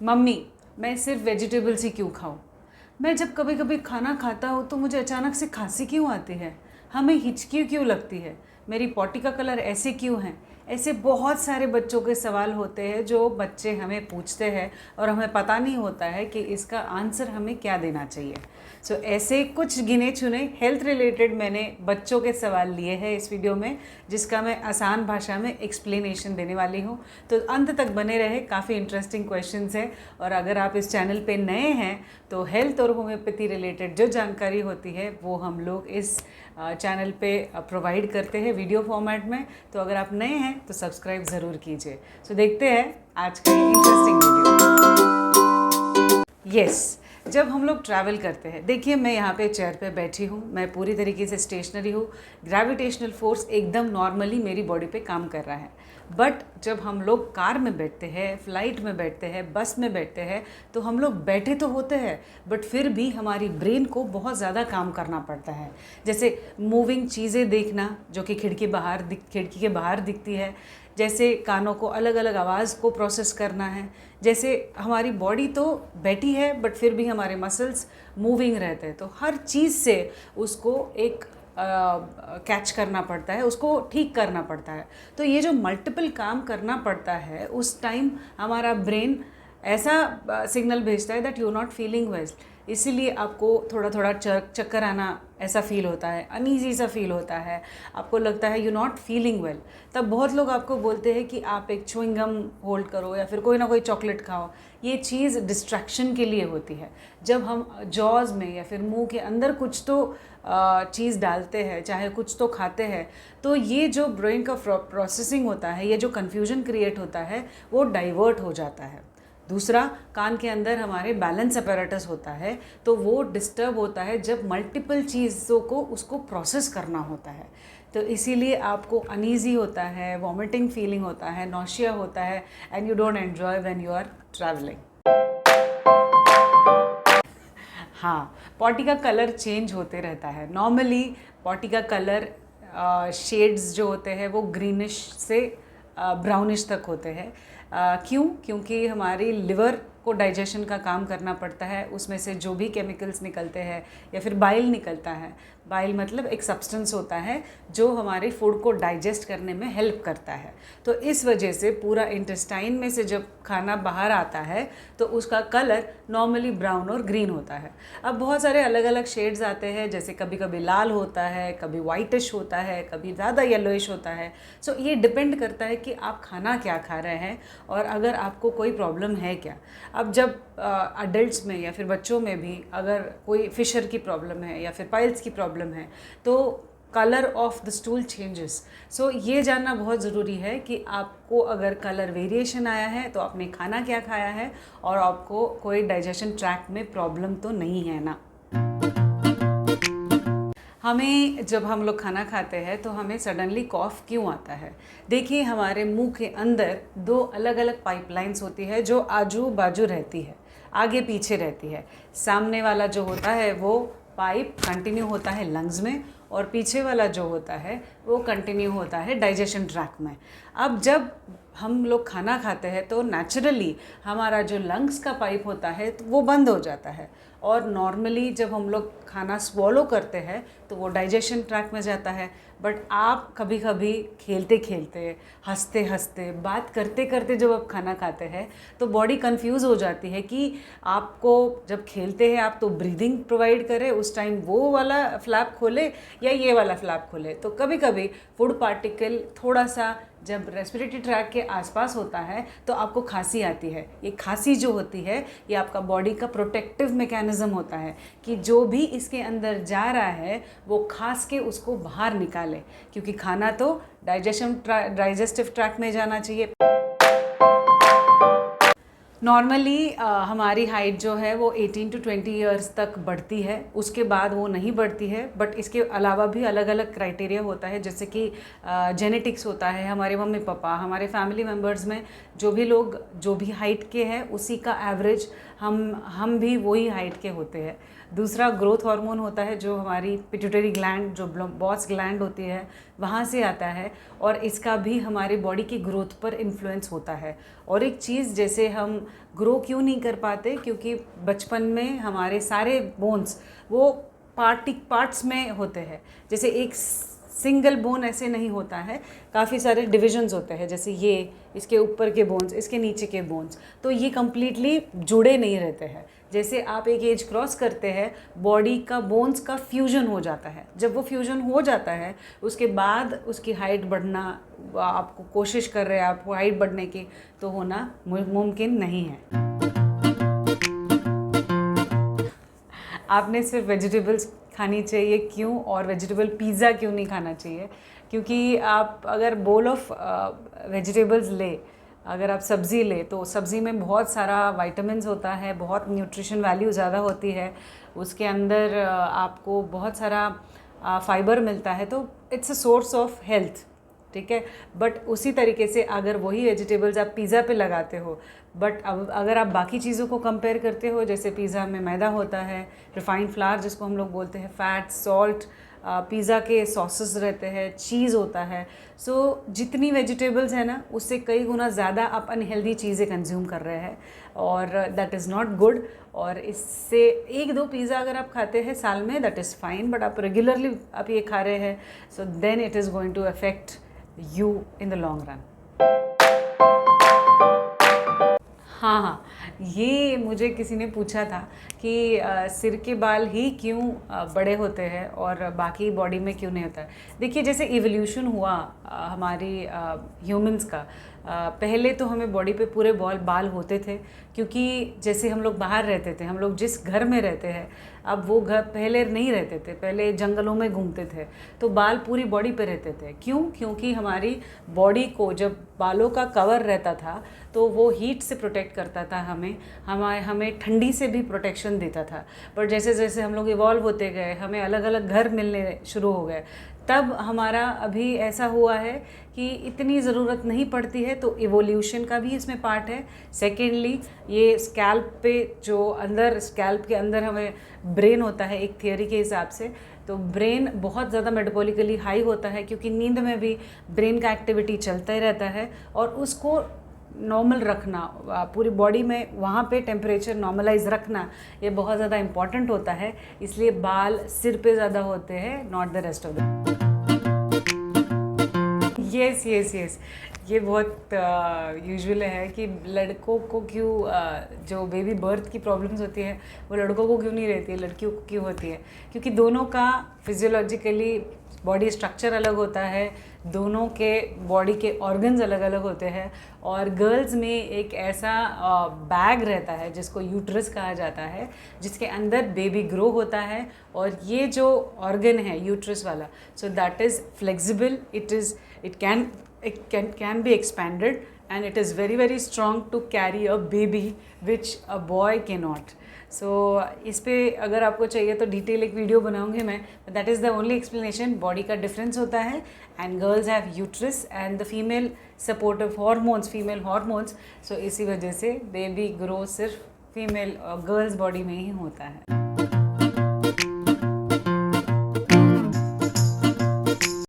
Mummy, मैं सिर्फ vegetables ही क्यों खाऊं? मैं जब कभी कभी खाना खाता हूँ तो मुझे अचानक से खांसी क्यों आती है? हमें हिचकी क्यों लगती है? मेरी पॉटी का कलर ऐसे क्यों है? ऐसे बहुत सारे बच्चों के सवाल होते हैं जो बच्चे हमें पूछते हैं और हमें पता नहीं होता है कि इसका आंसर हमें क्या देना चाहिए। सो ऐसे कुछ गिने चुने हेल्थ रिलेटेड मैंने बच्चों के सवाल लिए हैं इस वीडियो में, जिसका मैं आसान भाषा में एक्सप्लेनेशन देने वाली हूँ। तो अंत तक बने रहे, काफ़ी इंटरेस्टिंग क्वेश्चंस हैं। और अगर आप इस चैनल पे नए हैं तो हेल्थ और होम्योपैथी रिलेटेड जो जानकारी होती है वो हम लोग इस चैनल पे प्रोवाइड करते हैं वीडियो फॉर्मेट में। तो अगर आप नए हैं तो सब्सक्राइब ज़रूर कीजिए। सो देखते हैं आज का इंटरेस्टिंग वीडियो। यस, जब हम लोग ट्रैवल करते हैं, देखिए मैं यहाँ पे चेयर पे बैठी हूँ, मैं पूरी तरीके से स्टेशनरी हूँ, ग्रेविटेशनल फोर्स एकदम नॉर्मली मेरी बॉडी पे काम कर रहा है। बट जब हम लोग कार में बैठते हैं, फ्लाइट में बैठते हैं, बस में बैठते हैं, तो हम लोग बैठे तो होते हैं बट फिर भी हमारी ब्रेन को बहुत ज़्यादा काम करना पड़ता है। जैसे मूविंग चीज़ें देखना जो कि खिड़की के बाहर दिखती है, जैसे कानों को अलग अलग आवाज़ को प्रोसेस करना है, जैसे हमारी बॉडी तो बैठी है बट फिर भी हमारे मसल्स मूविंग रहते हैं। तो हर चीज़ से उसको एक कैच करना पड़ता है, उसको ठीक करना पड़ता है। तो ये जो मल्टीपल काम करना पड़ता है उस टाइम हमारा ब्रेन ऐसा सिग्नल भेजता है that you not feeling well. इसीलिए आपको थोड़ा थोड़ा चक्कर आना ऐसा फील होता है, अनईजी सा फील होता है, आपको लगता है यू नॉट फीलिंग वेल। तब बहुत लोग आपको बोलते हैं कि आप एक च्युइंग गम होल्ड करो या फिर कोई ना कोई चॉकलेट खाओ। ये चीज़ डिस्ट्रैक्शन के लिए होती है। जब हम जॉज़ में या फिर मुंह के अंदर कुछ तो चीज़ डालते हैं, चाहे कुछ तो खाते हैं, तो ये जो ब्रेन का प्रोसेसिंग होता है, ये जो कन्फ्यूजन क्रिएट होता है वो डाइवर्ट हो जाता है। दूसरा, कान के अंदर हमारे बैलेंस अपैरेटस होता है, तो वो डिस्टर्ब होता है जब मल्टीपल चीज़ों को उसको प्रोसेस करना होता है। तो इसीलिए आपको अनईजी होता है, वॉमिटिंग फीलिंग होता है, नॉशिया होता है and you don't enjoy when you are travelling. हाँ, पॉटी का कलर चेंज होते रहता है। नॉर्मली पॉटी का कलर शेड्स जो होते हैं वो ग्रीनिश से ब्राउनिश तक होते हैं। क्यों? क्योंकि हमारी लिवर को डाइजेशन का काम करना पड़ता है, उसमें से जो भी केमिकल्स निकलते हैं या फिर बाइल निकलता है। बाइल मतलब एक सब्सटेंस होता है जो हमारे फूड को डाइजेस्ट करने में हेल्प करता है। तो इस वजह से पूरा इंटेस्टाइन में से जब खाना बाहर आता है तो उसका कलर नॉर्मली ब्राउन और ग्रीन होता है। अब बहुत सारे अलग अलग शेड्स आते हैं, जैसे कभी कभी लाल होता है, कभी वाइटिश होता है, कभी ज़्यादा येलोइश होता है। सो ये डिपेंड करता है कि आप खाना क्या खा रहे हैं और अगर आपको कोई प्रॉब्लम है क्या। अब जब अडल्ट्स में या फिर बच्चों में भी अगर कोई फिशर की प्रॉब्लम है या फिर पाइल्स की प्रॉब्लम है तो colour of the stool changes. So ये जानना बहुत ज़रूरी है कि आपको अगर कलर वेरिएशन आया है तो आपने खाना क्या खाया है और आपको कोई डाइजेशन ट्रैक्ट में प्रॉब्लम तो नहीं है ना। हमें जब हम लोग खाना खाते हैं तो हमें सडनली कॉफ़ क्यों आता है? देखिए, हमारे मुंह के अंदर दो अलग अलग पाइपलाइंस होती है जो आजू बाजू रहती है, आगे पीछे रहती है। सामने वाला जो होता है वो पाइप कंटिन्यू होता है लंग्स में और पीछे वाला जो होता है वो कंटिन्यू होता है डाइजेशन ट्रैक्ट में। अब जब हम लोग खाना खाते हैं तो नेचुरली हमारा जो लंग्स का पाइप होता है तो वो बंद हो जाता है और नॉर्मली जब हम लोग खाना स्वॉलो करते हैं तो वो डाइजेशन ट्रैक में जाता है। बट आप कभी कभी खेलते खेलते, हंसते हंसते, बात करते करते जब आप खाना खाते हैं तो बॉडी कंफ्यूज हो जाती है कि आपको जब खेलते हैं आप तो ब्रीदिंग प्रोवाइड करें, उस टाइम वो वाला फ्लैप खोले या ये वाला फ्लैप खोले। तो कभी कभी फूड पार्टिकल थोड़ा सा जब रेस्पिरेटरी ट्रैक के आसपास होता है तो आपको खांसी आती है। ये खांसी जो होती है ये आपका बॉडी का प्रोटेक्टिव मैकेनिज्म होता है कि जो भी इसके अंदर जा रहा है वो खांस के उसको बाहर निकाले, क्योंकि खाना तो डाइजेस्टिव ट्रैक में जाना चाहिए। नॉर्मली हमारी हाइट जो है वो 18 to 20 ईयर्स तक बढ़ती है, उसके बाद वो नहीं बढ़ती है। बट इसके अलावा भी अलग अलग क्राइटेरिया होता है, जैसे कि जेनेटिक्स होता है। हमारे मम्मी पापा, हमारे फैमिली मेम्बर्स में जो भी लोग जो भी हाइट के हैं उसी का एवरेज हम भी वही हाइट के होते हैं। दूसरा, ग्रोथ हार्मोन होता है जो हमारी पिट्यूटरी ग्लैंड, जो बॉस ग्लैंड होती है, वहाँ से आता है और इसका भी हमारी बॉडी की ग्रोथ पर इन्फ्लुएंस होता है। और एक चीज़, जैसे हम ग्रो क्यों नहीं कर पाते, क्योंकि बचपन में हमारे सारे बोन्स वो पार्ट्स में होते हैं। जैसे एक सिंगल बोन ऐसे नहीं होता है, काफ़ी सारे डिविजन्स होते हैं, जैसे ये इसके ऊपर के बोन्स, इसके नीचे के बोन्स, तो ये कम्प्लीटली जुड़े नहीं रहते हैं। जैसे आप एक एज क्रॉस करते हैं, बॉडी का बोन्स का फ्यूजन हो जाता है। जब वो फ्यूजन हो जाता है उसके बाद उसकी हाइट बढ़ना, आपको कोशिश कर रहे हैं आप हाइट बढ़ने की, तो होना मुमकिन नहीं है। आपने सिर्फ वेजिटेबल्स खानी चाहिए क्यों, और वेजिटेबल पिज़्ज़ा क्यों नहीं खाना चाहिए? क्योंकि आप अगर बोल ऑफ वेजिटेबल्स ले, अगर आप सब्ज़ी ले तो सब्ज़ी में बहुत सारा विटामिन्स होता है, बहुत न्यूट्रिशन वैल्यू ज़्यादा होती है, उसके अंदर आपको बहुत सारा फाइबर मिलता है, तो it's a source of health, ठीक है। बट उसी तरीके से अगर वही वेजिटेबल्स आप पिज़्ज़ा पे लगाते हो, बट अब अगर आप बाकी चीज़ों को कंपेयर करते हो, जैसे पिज़्ज़ा में मैदा होता है, रिफाइंड फ्लावर जिसको हम लोग बोलते हैं, फैट, सॉल्ट, पिज़्ज़ा के सॉसेस रहते हैं, चीज़ होता है, सो जितनी वेजिटेबल्स है ना उससे कई गुना ज़्यादा आप अनहेल्दी चीज़ें कंज्यूम कर रहे हैं, और दैट इज़ नॉट गुड। और इससे एक दो पिज़्ज़ा अगर आप खाते हैं साल में, दैट इज़ फाइन, बट आप रेगुलरली आप ये खा रहे हैं, so then it is going to affect you in the long run। हाँ, ये मुझे किसी ने पूछा था कि सिर के बाल ही क्यों बड़े होते हैं और बाकी बॉडी में क्यों नहीं होता है। देखिए, जैसे इवोल्यूशन हुआ हमारी ह्यूमंस का, पहले तो हमें बॉडी पे पूरे बाल होते थे, क्योंकि जैसे हम लोग बाहर रहते थे, हम लोग जिस घर में रहते हैं, अब वो घर पहले नहीं रहते थे, पहले जंगलों में घूमते थे, तो बाल पूरी बॉडी पे रहते थे। क्यों? क्योंकि हमारी बॉडी को जब बालों का कवर रहता था तो वो हीट से प्रोटेक्ट करता था, हमें ठंडी से भी प्रोटेक्शन देता था। पर जैसे जैसे हम लोग इवॉल्व होते गए, हमें अलग अलग घर मिलने शुरू हो गए, तब हमारा अभी ऐसा हुआ है कि इतनी ज़रूरत नहीं पड़ती है, तो इवोल्यूशन का भी इसमें पार्ट है। सेकेंडली, ये स्कैल्प पे जो अंदर, स्कैल्प के अंदर हमें ब्रेन होता है एक थियोरी के हिसाब से, तो ब्रेन बहुत ज़्यादा मेटाबॉलिकली हाई होता है, क्योंकि नींद में भी ब्रेन का एक्टिविटी चलता ही रहता है, और उसको नॉर्मल रखना, पूरी बॉडी में वहाँ पे टेम्परेचर नॉर्मलाइज रखना, ये बहुत ज़्यादा इम्पॉर्टेंट होता है। इसलिए बाल सिर पे ज़्यादा होते हैं, not the rest of the. Yes, ये बहुत यूजुअल है कि लड़कों को क्यों जो बेबी बर्थ की प्रॉब्लम्स होती है वो लड़कों को क्यों नहीं रहती है, लड़कियों को क्यों होती है? क्योंकि दोनों का फिजियोलॉजिकली बॉडी स्ट्रक्चर अलग होता है, दोनों के बॉडी के ऑर्गन्स अलग अलग होते हैं, और गर्ल्स में एक ऐसा बैग रहता है जिसको यूट्रस कहा जाता है, जिसके अंदर बेबी ग्रो होता है, और ये जो ऑर्गन है यूट्रस वाला, so that is flexible, it can be expanded, and it is very strong to carry a baby which a boy cannot। सो इस पे अगर आपको चाहिए तो डिटेल एक वीडियो बनाऊंगी मैं, that is the only explanation. Body का डिफरेंस होता है, and girls have uterus and the female supportive hormones, female hormones, so इसी वजह से बेबी ग्रो सिर्फ फीमेल गर्ल्स बॉडी में ही होता है।